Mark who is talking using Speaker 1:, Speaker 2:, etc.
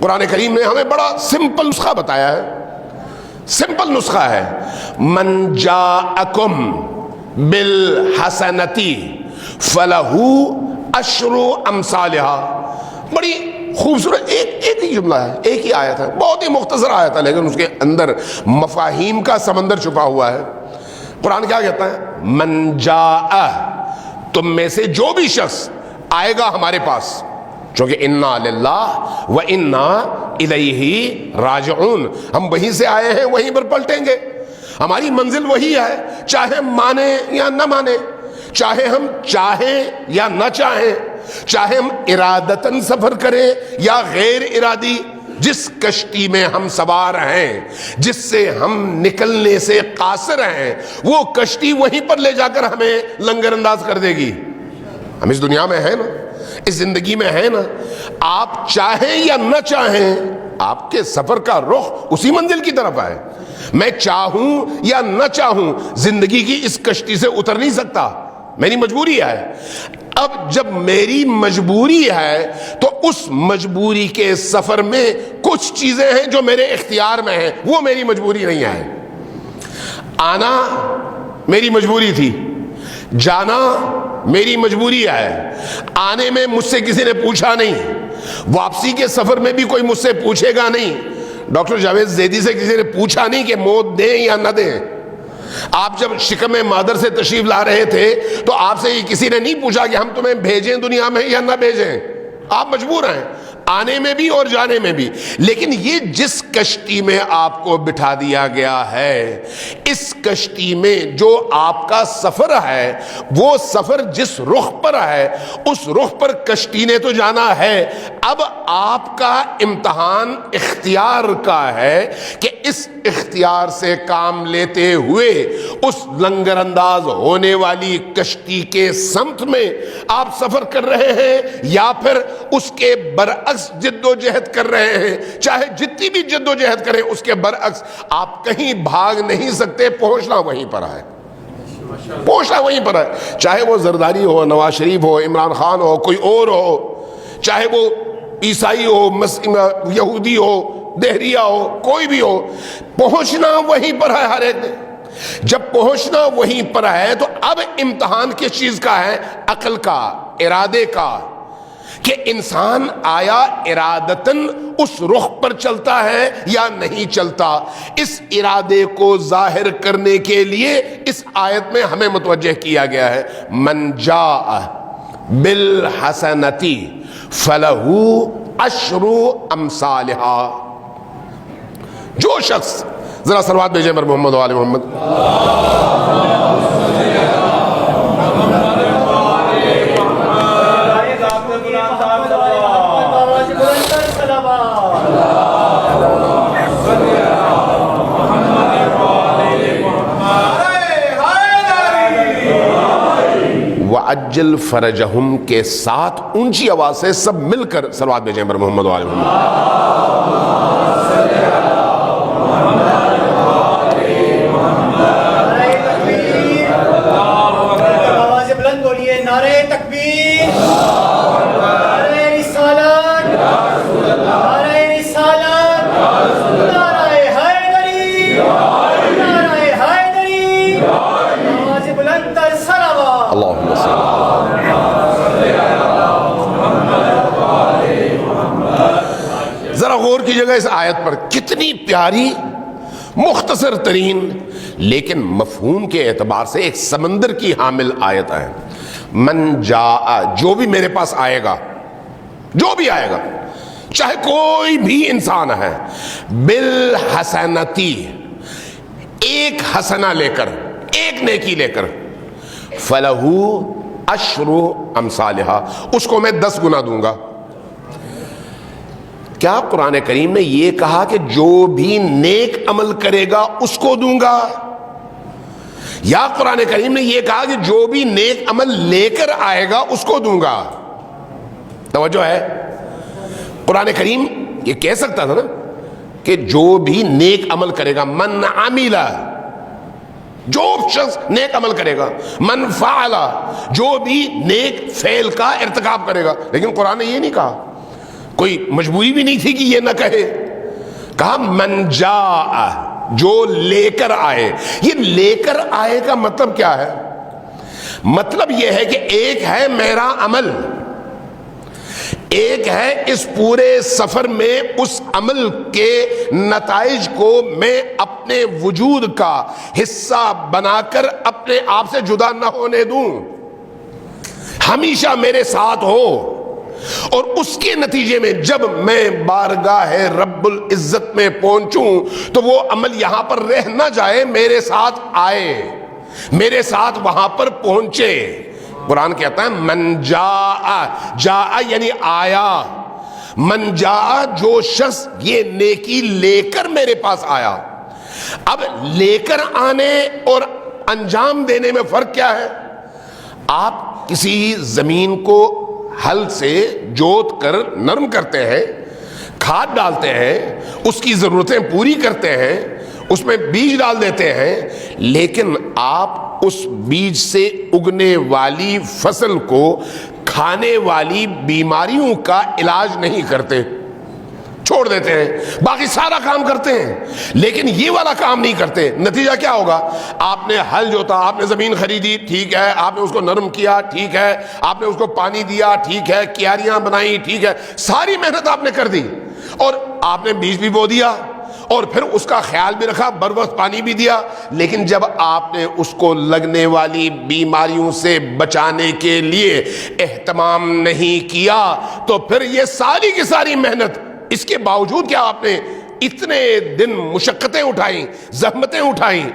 Speaker 1: قرآن کریم نے ہمیں بڑا سمپل نسخہ بتایا ہے، سمپل نسخہ ہے، من جاءکم بالحسنتی فلہ عشر امثالها، بڑی خوبصورت ایک ہی جملہ ہے، ایک ہی آیت ہے، بہت ہی مختصر آیت ہے، لیکن اس کے اندر مفاہیم کا سمندر چھپا ہوا ہے۔ قرآن کیا کہتا ہے؟ من جاء، تم میں سے جو بھی شخص آئے گا ہمارے پاس، چونکہ انا للہ و انا الیہ راجعون، ہم وہیں سے آئے ہیں وہیں پر پلٹیں گے، ہماری منزل وہی ہے، چاہے ہم مانے یا نہ مانے، چاہے ہم چاہیں یا نہ چاہیں، چاہے ہم ارادتاً سفر کریں یا غیر ارادی، جس کشتی میں ہم سوار ہیں، جس سے ہم نکلنے سے قاصر ہیں، وہ کشتی وہیں پر لے جا کر ہمیں لنگر انداز کر دے گی۔ ہم اس دنیا میں ہیں نا، اس زندگی میں ہیں نا، آپ چاہیں یا نہ چاہیں، آپ کے سفر کا رخ اسی منزل کی طرف ہے۔ میں چاہوں یا نہ چاہوں زندگی کی اس کشتی سے اتر نہیں سکتا، میری مجبوری ہے۔ اب جب میری مجبوری ہے تو اس مجبوری کے سفر میں کچھ چیزیں ہیں جو میرے اختیار میں ہیں، وہ میری مجبوری نہیں ہے۔ آنا میری مجبوری تھی، جانا میری مجبوری ہے، آنے میں مجھ سے کسی نے پوچھا نہیں، واپسی کے سفر میں بھی کوئی مجھ سے پوچھے گا نہیں، ڈاکٹر جاوید زیدی سے کسی نے پوچھا نہیں کہ موت دیں یا نہ دیں۔ آپ جب شکم مادر سے تشریف لا رہے تھے تو آپ سے یہ کسی نے نہیں پوچھا کہ ہم تمہیں بھیجیں دنیا میں یا نہ بھیجیں، آپ مجبور ہیں آنے میں بھی اور جانے میں بھی۔ لیکن یہ جس کشتی میں آپ کو بٹھا دیا گیا ہے، اس کشتی میں جو آپ کا سفر ہے، وہ سفر جس رخ پر ہے، اس رخ پر کشتی نے تو جانا ہے۔ اب آپ کا امتحان اختیار کا ہے کہ اس اختیار سے کام لیتے ہوئے اس لنگر انداز ہونے والی کشتی کے سمت میں آپ سفر کر رہے ہیں یا پھر اس کے برعکس جد و جہد کر رہے ہیں۔ چاہے جتنی بھی جد و جہد کریں، اس کے برعکس آپ کہیں بھاگ نہیں سکتے، پہنچنا وہیں پر ہے، پہنچنا وہیں پر ہے۔ چاہے وہ زرداری ہو، نواز شریف ہو، عمران خان ہو، کوئی اور ہو، چاہے وہ عیسائی ہو، یہودی ہو، دہریہ ہو، کوئی بھی ہو، پہنچنا وہیں پر ہے ہر ایک نے۔ جب پہنچنا وہیں پر ہے تو اب امتحان کس چیز کا ہے؟ عقل کا، ارادے کا، کہ انسان آیا ارادتاً اس رخ پر چلتا ہے یا نہیں چلتا۔ اس ارادے کو ظاہر کرنے کے لیے اس آیت میں ہمیں متوجہ کیا گیا ہے، من جاء بالحسنتی فلہ عشر امثالها۔ جو شخص، ذرا صلوات بھیجیں پر محمد و آل محمد۔ وَعَجِّلْ فَرَجَهُمْ کے ساتھ اونچی آواز سے سب مل کر صلوات بھیجیں پر محمد و آل محمد۔ ذرا غور کیجئے گا اس آیت پر، کتنی پیاری، مختصر ترین لیکن مفہوم کے اعتبار سے ایک سمندر کی حامل آیت ہے۔ من جاء، جو بھی میرے پاس آئے گا، جو بھی آئے گا، چاہے کوئی بھی انسان ہے، بالحسنتی، ایک حسنہ لے کر، ایک نیکی لے کر، فلہ عشر امثالها، اس کو میں 10 گنا دوں گا۔ کیا قرآن کریم نے یہ کہا کہ جو بھی نیک عمل کرے گا اس کو دوں گا، یا قرآن کریم نے یہ کہا کہ جو بھی نیک عمل لے کر آئے گا اس کو دوں گا؟ توجہ ہے، قرآن کریم یہ کہہ سکتا تھا نا کہ جو بھی نیک عمل کرے گا، من عمل، جو شخص نیک عمل کرے گا، من فعل، جو بھی نیک فعل کا ارتکاب کرے گا، لیکن قرآن نے یہ نہیں کہا۔ کوئی مجبوری بھی نہیں تھی کہ یہ نہ کہے. کہا من جاء، جو لے کر آئے. یہ لے کر آئے کا مطلب کیا ہے؟ مطلب یہ ہے کہ ایک ہے میرا عمل، ایک ہے اس پورے سفر میں اس عمل کے نتائج کو میں اپنے وجود کا حصہ بنا کر اپنے آپ سے جدا نہ ہونے دوں، ہمیشہ میرے ساتھ ہو. اور اس کے نتیجے میں جب میں بارگاہ رب العزت میں پہنچوں تو وہ عمل یہاں پر رہ نہ جائے، میرے ساتھ آئے، میرے ساتھ وہاں پر پہنچے. قرآن کہتا ہے من جاء، جاء یعنی آیا. من جاء، جو شخص یہ نیکی لے کر میرے پاس آیا. اب لے کر آنے اور انجام دینے میں فرق کیا ہے؟ آپ کسی زمین کو ہل سے جوت کر نرم کرتے ہیں، کھاد ڈالتے ہیں، اس کی ضرورتیں پوری کرتے ہیں، اس میں بیج ڈال دیتے ہیں، لیکن آپ اس بیج سے اگنے والی فصل کو کھانے والی بیماریوں کا علاج نہیں کرتے، چھوڑ دیتے ہیں. باقی سارا کام کرتے ہیں لیکن یہ والا کام نہیں کرتے. نتیجہ کیا ہوگا؟ آپ نے ہل جوتا، آپ نے زمین خریدی، ٹھیک ہے، آپ نے اس کو نرم کیا، ٹھیک ہے، آپ نے اس کو پانی دیا، ٹھیک ہے، کیاریاں بنائی، ٹھیک ہے، ساری محنت آپ نے کر دی، اور آپ نے بیج بھی بو دیا اور پھر اس کا خیال بھی رکھا، بر وقت پانی بھی دیا. لیکن جب آپ نے اس کو لگنے والی بیماریوں سے بچانے کے لیے اہتمام نہیں کیا تو پھر یہ ساری کی ساری محنت، اس کے باوجود کیا آپ نے اتنے دن مشقتیں اٹھائیں، زحمتیں اٹھائیں،